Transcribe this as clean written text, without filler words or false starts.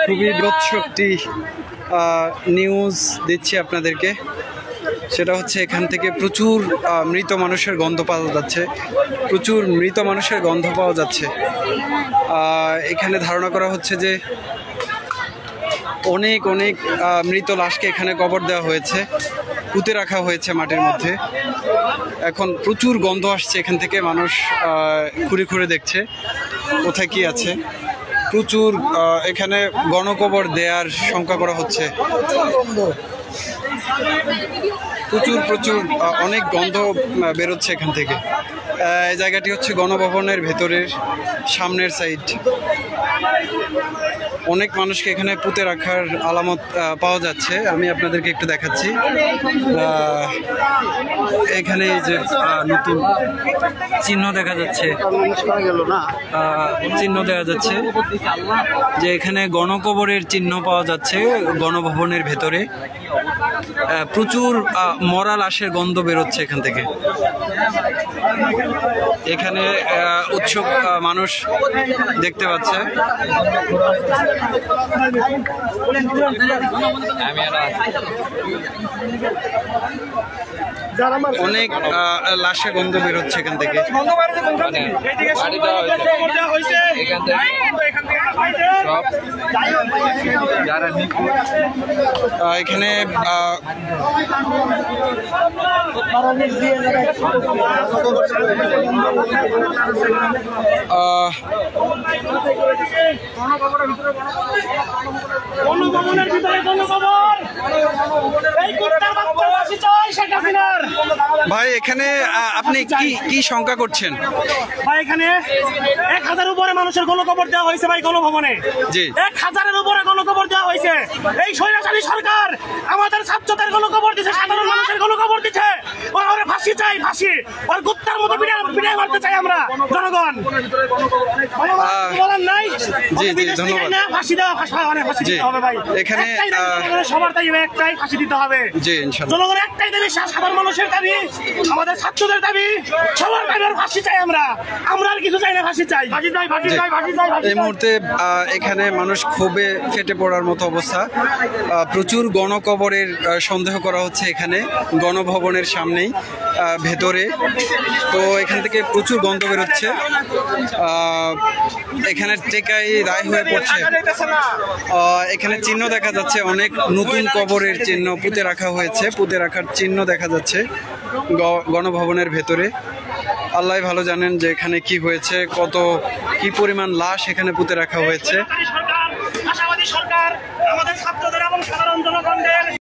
খুবই বিভৎস একটি নিউজ দিচ্ছি আপনাদেরকে। সেটা হচ্ছে এখান থেকে প্রচুর মৃত মানুষের গন্ধ পাওয়া যাচ্ছে, প্রচুর মৃত মানুষের গন্ধ পাওয়া যাচ্ছে। এখানে ধারণা করা হচ্ছে যে অনেক অনেক মৃত লাশকে এখানে কবর দেওয়া হয়েছে, পুঁতে রাখা হয়েছে মাটির মধ্যে। এখন প্রচুর গন্ধ আসছে এখান থেকে, মানুষ ঘুরে ঘুরে দেখছে কোথায় কি আছে। প্রচুর এখানে গণকবর দেওয়ার শঙ্কা করা হচ্ছে, প্রচুর প্রচুর অনেক গন্ধ বেরোচ্ছে এখান থেকে। এই জায়গাটি হচ্ছে গণভবনের ভেতরের সামনের সাইড। অনেক মানুষকে এখানে পুঁতে রাখার আলামত পাওয়া যাচ্ছে, আমি আপনাদেরকে একটু দেখাচ্ছি। এখানে এই যে নতুন চিহ্ন দেখা যাচ্ছে, চিহ্ন দেখা যাচ্ছে যে এখানে গণকবরের চিহ্ন পাওয়া যাচ্ছে গণভবনের ভেতরে। প্রচুর মরা লাশের গন্ধ বেরোচ্ছে এখান থেকে। এখানে উৎসুক মানুষ দেখতে পাচ্ছে। অনেক লাশের গন্ধ বেরোচ্ছে এখান থেকে। এখানে ভাই এখানে আপনি কি শঙ্কা করছেন? ভাই এখানে 1000 উপরে মানুষের গণকবর দেওয়া হয়েছে ভাই গণভবনে। জি, 1000-এর উপরে গণকবর দেওয়া হয়েছে। এই স্বৈরাচারী সরকার আমাদের ছাত্রদের গণকবর দিচ্ছে, সাধারণ মানুষের গণকবর দিচ্ছে। ওরা ফাঁসি চাই, ফাঁসি। আর কুত্তার মতো বিদায় মারতে চাই আমরা জনগণ। বলার নাই। জি জি, ধন্যবাদ। ফাঁসি দেওয়া, ফাঁসি দিতে হবে ভাই। এখানে সবার দাবি একটাই, ফাঁসি দিতে হবে। জি, ইনশাআল্লাহ। জনগণের একটাই দাবি, সাধারণ মানুষের দাবি, আমাদের ছাত্রদের দাবি, সবার দাবি ফাঁসি চাই। আমরা আর কিছু চাই না, ফাঁসি চাই, ফাঁসি চাই, ফাঁসি চাই, ফাঁসি চাই। এই মুহূর্তে এখানে মানুষ ক্ষোভে ফেটে পড়ার মতো অবস্থা। প্রচুর গণকবরের সন্দেহ করা হচ্ছে এখানে গণভবনের সামনেই ভেতরে। তো এখান থেকে প্রচুর গন্ধ বেরোচ্ছে। এখানে টেকাই রায় হয়ে পড়ছে। এখানে চিহ্ন দেখা যাচ্ছে, অনেক নতুন কবরের চিহ্ন পুঁতে রাখা হয়েছে, পুঁতে রাখার চিহ্ন দেখা যাচ্ছে গণভবনের ভেতরে। আল্লাহ ভালো জানেন যে এখানে কি হয়েছে, কি পরিমাণ লাশ এখানে পুঁতে রাখা হয়েছে। আশাবাদী সরকার আমাদের ছাত্র